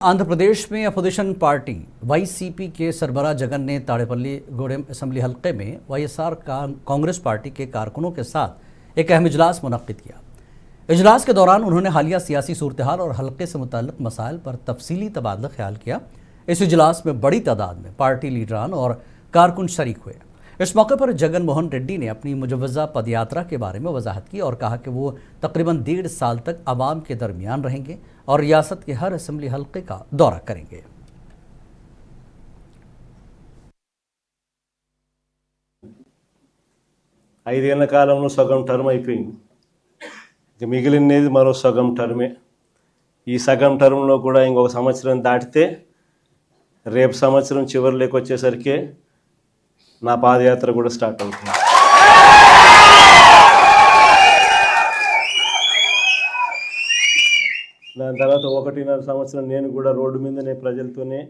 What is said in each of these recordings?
आंध्र प्रदेश में opposition party YCP के सरबराह जगन ने ताड़ेपल्ली गूडेम असेंबली हलके में वाईएसआर कांग्रेस पार्टी के कारकुनों के साथ एक अहम इजलास मुनक्किद किया। इजलास के दौरान उन्होंने हालिया सियासी सूरत हाल और हलके से मुतल्लिक मसाइल पर तफसीली तबादला ख्याल किया। इस इजलास में बड़ी तादाद में पार्टी लीडरान और कारकुन शरीक हुए। इस मौके पर जगन मोहन रेड्डी ने अपनी मुजव्वज़ा पदयात्रा के बारे में वजाहत की और कहा कि वो तकरीबन 1.5 साल तक आवाम के दरमियान रहेंगे और रियासत के हर असेंबली हल्के का दौरा करेंगे। ఐదేళ్ల కాలంలో సగం టర్మ్ అయిపోయింది. ఇక మిగిలినది మరో సగం టర్మే. ఈ సగం టర్మ్లో కూడా ఇంకొక సంవత్సరం దాటితే రేపు సంవత్సరం చివరిలోకి వచ్చేసరికి నా పాదయాత్ర కూడా స్టార్ట్ అవుతుంది. దాని తర్వాత 1.5 సంవత్సరం నేను కూడా రోడ్డు మీదనే ప్రజలతోనే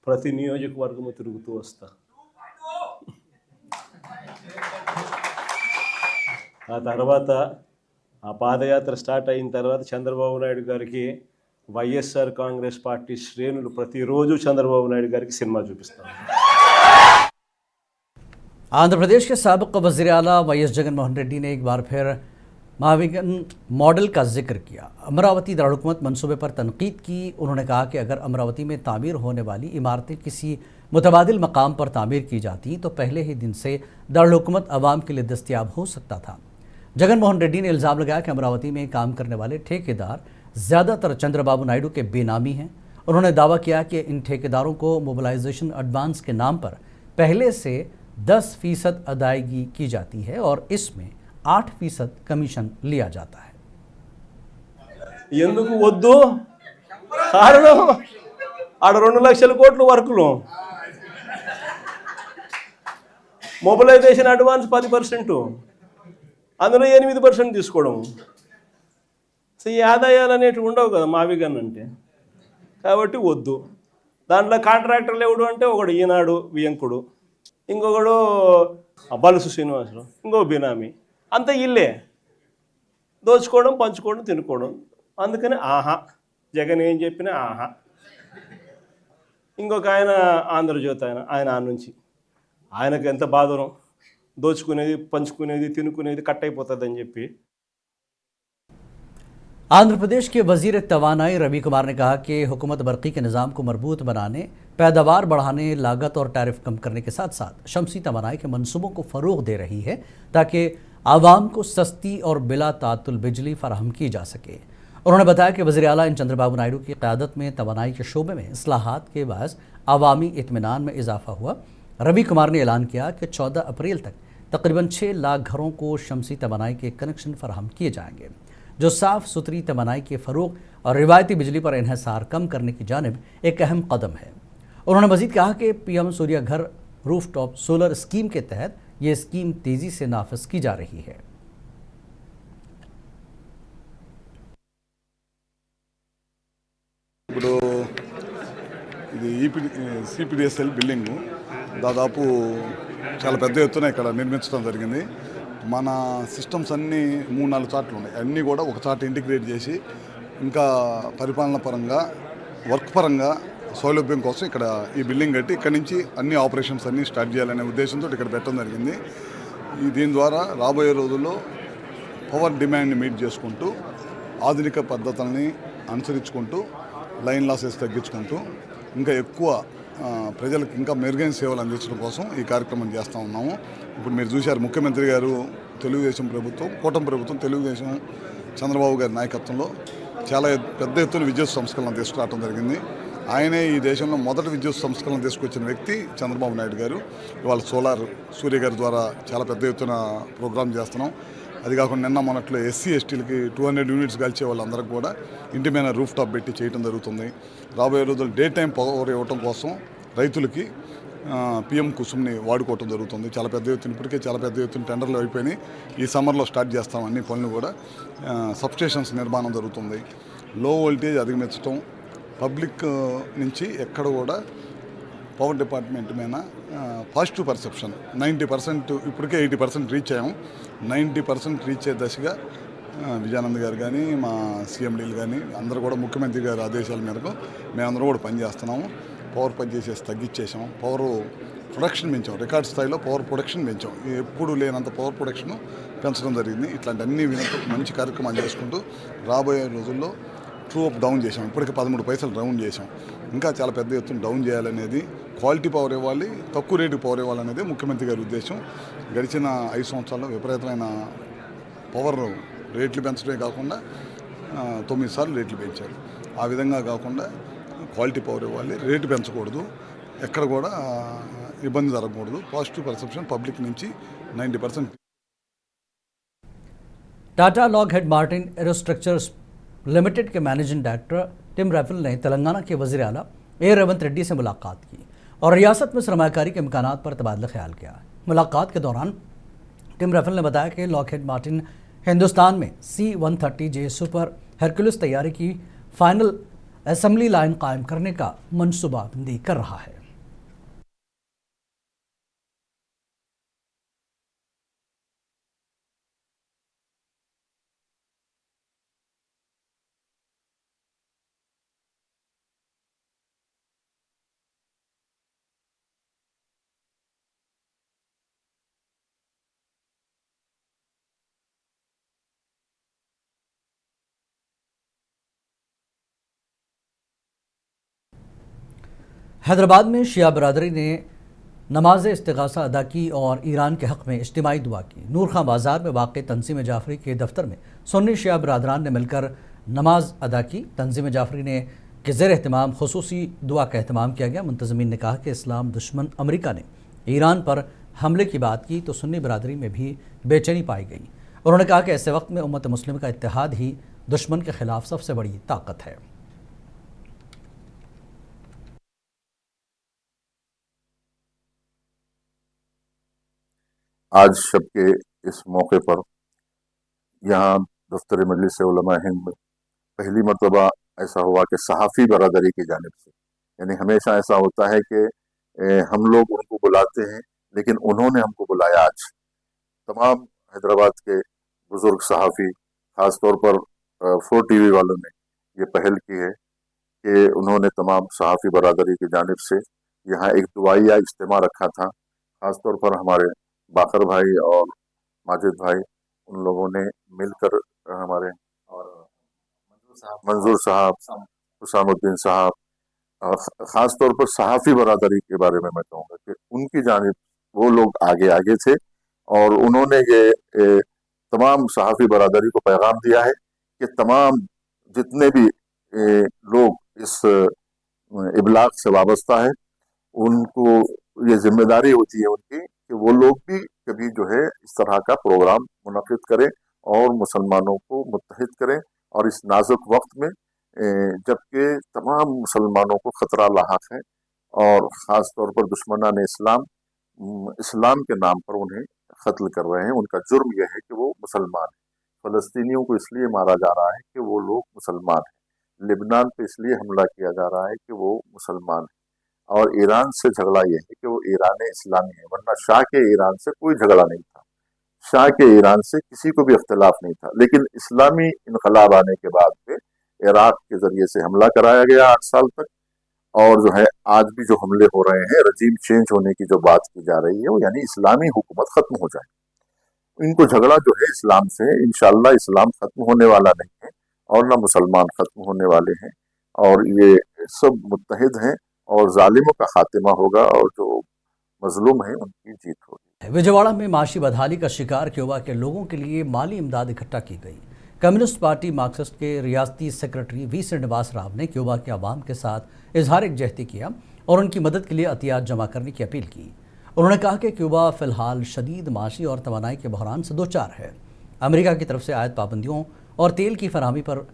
ప్రతి నియోజకవర్గము తిరుగుతూ వస్తా. ఆ తర్వాత ఆ పాదయాత్ర స్టార్ట్ అయిన తర్వాత చంద్రబాబు నాయుడు గారికి వైఎస్ఆర్ కాంగ్రెస్ పార్టీ శ్రేణులు ప్రతిరోజు చంద్రబాబు నాయుడు గారికి సినిమా చూపిస్తారు. आंध्र प्रदेश के साबिक वज़ीर आला वाईएस जगन मोहन रेड्डी ने एक बार फिर महाविगन मॉडल का जिक्र किया। अमरावती दारुलहुकूमत मंसूबे पर तनकीद की। उन्होंने कहा कि अगर अमरावती में तामीर होने वाली इमारतें किसी मुतबादिल मकाम पर तामीर की जाती तो पहले ही दिन से दारुलहुकूमत आवाम के लिए दस्तयाब हो सकता था। जगन मोहन रेड्डी ने इल्ज़ाम लगाया कि अमरावती में काम करने वाले ठेकेदार ज़्यादातर चंद्रबाबू नायडू के बेनामी हैं। उन्होंने दावा किया कि इन ठेकेदारों को मोबिलाइजेशन एडवांस के नाम पर पहले से 10% अदायगी की जाती है और इसमें 8% कमीशन लिया जाता है। ఎందుకు వద్దు కారణం ఆడ 2 లక్షల కోట్ల వర్కులు మొబిలైజేషన్ అడ్వాన్స్ 10%, అందులో 8% తీసుకోవడం. సో ఈ ఆదాయాలు అనేటివి ఉండవు కదా మావిగన్ అంటే, కాబట్టి వద్దు. దాంట్లో కాంట్రాక్టర్లు ఎవడు అంటే ఒకడు ఈనాడు వియంకుడు, ఇంకొకడు బలుసు శ్రీనివాసరావు, ఇంకో బినామీ, అంతా ఇల్లే దోచుకోవడం, పంచుకోవడం, తినుకోవడం. అందుకని ఆహా జగన్ ఏం చెప్పినా ఆహా. ఇంకొక ఆయన ఆంధ్రజ్యోతి ఆయన ఆ నుంచి ఆయనకు ఎంత బాధనో, దోచుకునేది, పంచుకునేది, తినుకునేది కట్ అయిపోతుందని చెప్పి. आंध्र प्रदेश के वजीर तवानाई रवि कुमार ने कहा कि हुकूमत बरक़ी के निज़ाम को मजबूत बनाने, पैदावार बढ़ाने, लागत और टैरिफ कम करने के साथ साथ शमसी तवानाई के मनसूबों को फ़रोग़ दे रही है ताकि आवाम को सस्ती और बिला तातुल बिजली फराहम की जा सके। उन्होंने बताया कि वज़ीर आला चंद्रबाबू नायडू की क़यादत में तवानाई के शोबे में इस्लाहात के बायस आवामी इत्मीनान में इजाफ़ा हुआ। रवि कुमार ने ऐलान किया कि 14 अप्रैल तक तकरीबन 6 लाख घरों को शमसी तवानाई के कनेक्शन फराहम किए जाएंगे, जो साफ़ सुथरी तवानाई के फ़रोग़ और रिवायती बिजली पर इन्हिसार कम करने की जानिब एक अहम कदम है। उन्होंने मज़ीद कहा कि पीएम सूर्य घर रूफ टॉप सोलर स्कीम के तहत ये स्कीम तेज़ी से नाफिज की जा रही है। ఇప్పుడు ఇది సిపిడిఎస్ఎల్ బిల్డింగు దాదాపు చాలా పెద్ద ఎత్తున ఇక్కడ నిర్మించడం జరిగింది. మన సిస్టమ్స్ అన్నీ 3-4 చాట్లు ఉన్నాయి. అన్నీ కూడా ఒక చాట్ ఇంటిగ్రేట్ చేసి ఇంకా పరిపాలన పరంగా, వర్క్ పరంగా సౌలభ్యం కోసం ఇక్కడ ఈ బిల్డింగ్ కట్టి ఇక్కడి నుంచి అన్ని ఆపరేషన్స్ అన్నీ స్టార్ట్ చేయాలనే ఉద్దేశంతో ఇక్కడ పెట్టడం జరిగింది. దీని ద్వారా రాబోయే రోజుల్లో పవర్ డిమాండ్ని మీట్ చేసుకుంటూ, ఆధునిక పద్ధతుల్ని అనుసరించుకుంటూ, లైన్ లాసెస్ తగ్గించుకుంటూ ఇంకా ఎక్కువ ప్రజలకు ఇంకా మెరుగైన సేవలు అందించడం కోసం ఈ కార్యక్రమం చేస్తూ ఉన్నాము. ఇప్పుడు మీరు చూశారు, ముఖ్యమంత్రి గారు తెలుగుదేశం ప్రభుత్వం, కూటమి ప్రభుత్వం, తెలుగుదేశం చంద్రబాబు గారి నాయకత్వంలో చాలా పెద్ద ఎత్తున విద్యుత్ సంస్కరణ తీసుకురావడం జరిగింది. ఆయనే ఈ దేశంలో మొదటి విద్యుత్ సంస్కరణ తీసుకొచ్చిన వ్యక్తి చంద్రబాబు నాయుడు గారు. ఇవాళ సోలార్ సూర్య గారి ద్వారా చాలా పెద్ద ఎత్తున ప్రోగ్రామ్ చేస్తున్నాం. అది కాకుండా నిన్న మొన్నట్లో ఎస్సీ ఎస్టీలకి 200 యూనిట్స్ కలిసే వాళ్ళందరికీ కూడా ఇంటి మీద రూఫ్ టాప్ పెట్టి చేయడం జరుగుతుంది. రాబోయే రోజులు డే టైం పవర్ ఇవ్వడం కోసం రైతులకి పిఎం కుసుమ్ని వాడుకోవటం జరుగుతుంది. చాలా పెద్ద ఎత్తున, ఇప్పటికే చాలా పెద్ద ఎత్తున టెండర్లు అయిపోయినాయి. ఈ సమ్మర్లో స్టార్ట్ చేస్తాం అన్ని పనులు కూడా. సబ్స్టేషన్స్ నిర్మాణం జరుగుతుంది. లో వోల్టేజ్ అధిగమించడం, పబ్లిక్ నుంచి ఎక్కడ కూడా పవర్ డిపార్ట్మెంట్ మీద పాజిటివ్ పర్సెప్షన్ 90%, ఇప్పటికే 80% రీచ్ అయ్యాము. 90% రీచ్ అయ్యే దశగా విజయానంద్ గారు కానీ మా సీఎండీలు కానీ అందరూ కూడా ముఖ్యమంత్రి గారి ఆదేశాల మేరకు మేమందరం కూడా పనిచేస్తున్నాము. పవర్ పనిచేసేసి తగ్గించేసాం. పవర్ ప్రొడక్షన్ పెంచాం. రికార్డ్ స్థాయిలో పవర్ ప్రొడక్షన్ పెంచాం. ఎప్పుడు లేనంత పవర్ ప్రొడక్షన్ పెంచడం జరిగింది. ఇట్లాంటి అన్ని మంచి కార్యక్రమాలు చేసుకుంటూ రాబోయే రోజుల్లో ట్రూ అప్ డౌన్ చేసాం. ఇప్పటికి 13 పైసలు డౌన్ చేసాం. ఇంకా చాలా పెద్ద ఎత్తున డౌన్ చేయాలనేది, క్వాలిటీ పవర్ ఇవ్వాలి, తక్కువ రేటు పవర్ ఇవ్వాలనేది ముఖ్యమంత్రి గారి ఉద్దేశం. గడిచిన 5 సంవత్సరాల్లో విపరీతమైన పవర్ రేట్లు పెంచడమే కాకుండా 9 సార్లు రేట్లు పెంచారు. ఆ విధంగా కాకుండా క్వాలిటీ పవర్ ఇవ్వాలి, రేటు పెంచకూడదు, ఎక్కడ కూడా ఇబ్బంది జరగకూడదు. పాజిటివ్ పర్సెప్షన్ పబ్లిక్ నుంచి 90%. टाटा लॉकहेड मार्टिन एरोस्ट्रक्चर्स लिमिटेड के मैनेजिंग डायरेक्टर टिम रैफल ने तेलंगाना के वज़ीर आला ए रेवंत रेड्डी से मुलाकात की और रियासत में सरमाकारी के इम्कानात पर तबादला ख्याल किया। मुलाकात के दौरान टिम रैफल ने बताया कि लॉकहेड मार्टिन हिंदुस्तान में C-130J सुपर हरक्यूलिस तैयारी की फाइनल असेंबली लाइन कायम करने का मनसूबाबंदी कर रहा है। हैदराबाद में शिया बरादरी ने नमाज इस्तिगासा अदा की और ईरान के हक़ में इज्तिमाई दुआ की। नूर खां बाज़ार में वाक़ तंज़ीम जाफ़री के दफ्तर में सुन्नी शिया बरादरान ने मिलकर नमाज अदा की। तंज़ीम जाफ़री ने के ज़ेर एहतमाम खुसूसी दुआ का एहतमाम किया गया। मुंतज़मीन ने कहा कि इस्लाम दुश्मन अमरीका ने ईरान पर हमले की बात की तो सुन्नी बरादरी में भी बेचैनी पाई गई। उन्होंने कहा कि ऐसे वक्त में उम्मत मुस्लिम का इत्तेहाद ही दुश्मन के ख़िलाफ़ सबसे बड़ी ताकत है। आज शब के इस मौके पर यहाँ दफ्तर मजलिस उलमा हिंद में पहली मरतबा ऐसा हुआ कि सहाफ़ी बरादरी की जानिब से, यानी हमेशा ऐसा होता है कि हम लोग उनको बुलाते हैं लेकिन उन्होंने हमको बुलाया। आज तमाम हैदराबाद के बुज़ुर्ग सहाफ़ी, ख़ास तौर पर 4 TV वालों ने ये पहल की है कि उन्होंने तमाम सहाफ़ी बरादरी की जानिब से यहाँ एक दुआइया इज्तिमा रखा था। ख़ास तौर पर हमारे बाकर भाई और माजिद भाई, उन लोगों ने मिलकर हमारे और मंजूर साहब, हुसामुद्दीन साहब, ख़ास तौर पर सहाफ़ी बरादरी के बारे में मैं कहूँगा कि उनकी जानिब वो लोग आगे थे और उन्होंने ये तमाम सहाफ़ी बरादरी को पैगाम दिया है कि तमाम जितने भी लोग इस इबलाग से वाबस्ता है, उनको ये जिम्मेदारी होती है उनकी कि वो लोग भी कभी जो है इस तरह का प्रोग्राम मुनक़िद करें और मुसलमानों को मुत्तहिद करें। और इस नाजुक वक्त में जबकि तमाम मुसलमानों को ख़तरा लाहक है और ख़ास तौर पर दुश्मनान इस्लाम के नाम पर उन्हें कत्ल कर रहे हैं। उनका जुर्म यह है कि वो मुसलमान हैं। फ़लस्तीनियों को इसलिए मारा जा रहा है कि वो लोग मुसलमान हैं। लिबनान पे इसलिए हमला किया जा रहा है कि वो मुसलमान हैं। और ईरान से झगड़ा यह है कि वो ईरान इस्लामी है, वरना शाह के ईरान से कोई झगड़ा नहीं था। शाह के ईरान से किसी को भी इख्तिलाफ नहीं था। लेकिन इस्लामी इनकलाब आने के बाद में इराक के ज़रिए से हमला कराया गया 8 साल तक, और जो है आज भी जो हमले हो रहे हैं, रजीम चेंज होने की जो बात की जा रही है वो यानी इस्लामी हुकूमत ख़त्म हो जाए। इनको झगड़ा जो है इस्लाम से है। इंशाअल्लाह इस्लाम ख़त्म होने वाला नहीं है और न मुसलमान ख़त्म होने वाले हैं, और ये सब मुत्तहिद हैं और जालिमों का खात्मा होगा और जो मजलूम हैं उनकी जीत होगी। विजयवाड़ा में माशी बदहाली का शिकार क्यूबा के लोगों के लिए माली इमदाद इकट्ठा की गई। कम्युनिस्ट पार्टी मार्क्सिस्ट के रियासती सेक्रेटरी वी श्रीनिवास राव ने क्यूबा के अवाम के साथ इजहार यकजहती किया और उनकी मदद के लिए अतियात जमा करने की अपील की। उन्होंने कहा कि क्यूबा फ़िलहाल शदीद माशी और तवानाई के बहरान से दो चार है। अमेरिका की तरफ से आयत पाबंदियों और तेल की फराहमी पर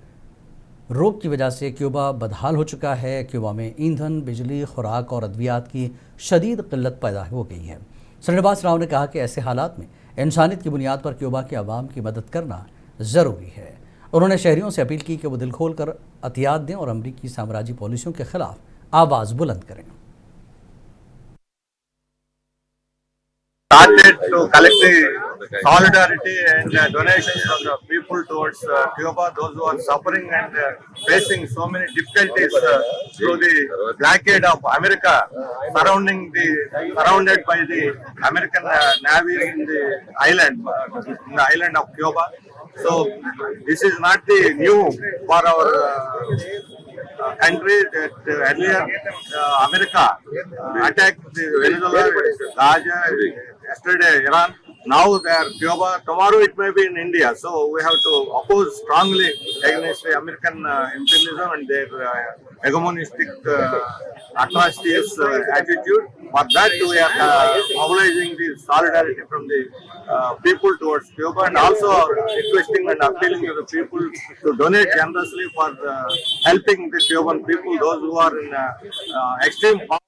रोक की वजह से क्यूबा बदहाल हो चुका है। क्यूबा में ईंधन, बिजली, खुराक और अद्वियात की शदीद किल्लत पैदा हो गई है। श्रीनिवास राव ने कहा कि ऐसे हालात में इंसानियत की बुनियाद पर क्यूबा के अवाम की मदद करना ज़रूरी है। उन्होंने शहरियों से अपील की कि वो दिल खोल कर अतियात दें और अमरीकी साम्राज्य पॉलिसियों के खिलाफ आवाज़ बुलंद करें। Started to collect the solidarity and donations from the people towards Cuba, those who are suffering and facing so many difficulties through the blockade of America, surrounded by the American Navy in the island of Cuba. So this is not the new for our country that earlier America attacked the Venezuela, Gaza, yesterday Iran. Now they are Cuba. Tomorrow it may be in India. So we have to oppose strongly against the American imperialism and their hegemonistic atrocious attitude. For that we are mobilizing the solidarity from the people towards Cuba, and also requesting and appealing to the people to donate generously for helping the Cuban people, those who are in extreme poverty.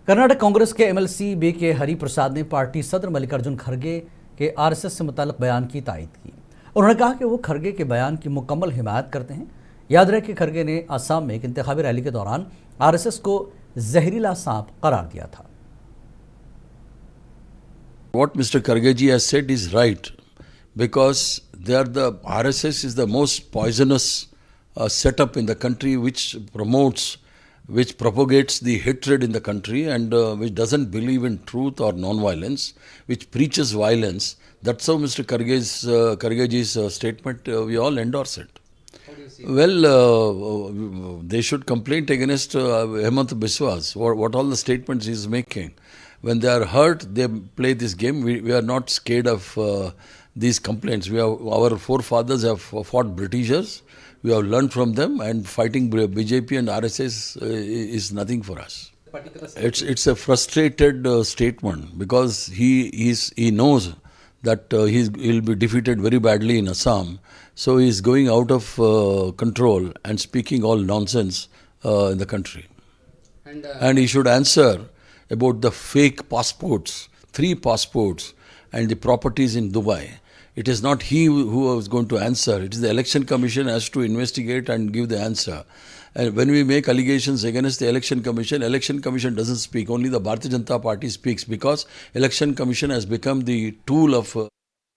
Karnataka Congress के MLC B के हरि प्रसाद ने party सदर मल्लिकार्जुन खड़गे के RSS से मुताल्लिक बयान की तायद की। उन्होंने कहा कि वो खड़गे के बयान की मुकम्मल हिमायत करते हैं। याद रहे कि खड़गे ने असम में एक इंतखाबी रैली के दौरान आरएसएस को जहरीला सांप करार दिया था। What Mr. Kharge has said is right, because the RSS is the most poisonous setup in the country, which propagates the hatred in the country, and which doesn't believe in truth or non-violence, which preaches violence. That's how Mr. Kharge's statement, we all endorse it. Well, they should complain against Hemant Biswas, what all the statements he is making. When they are hurt, they play this game. We are not scared of these complaints. Our forefathers have fought Britishers. We have learned from them, and fighting BJP and RSS is nothing for us. It's a frustrated statement, because he knows that he'll be defeated very badly in Assam. So he's going out of control and speaking all nonsense in the country. And he should answer about the fake passports, 3 passports, and the properties in Dubai. It is not he who is going to answer. It is the Election Commission has to investigate and give the answer. And when we make allegations against the Election Commission doesn't speak. Only the Bharatiya Janata Party speaks, because Election Commission has become the tool of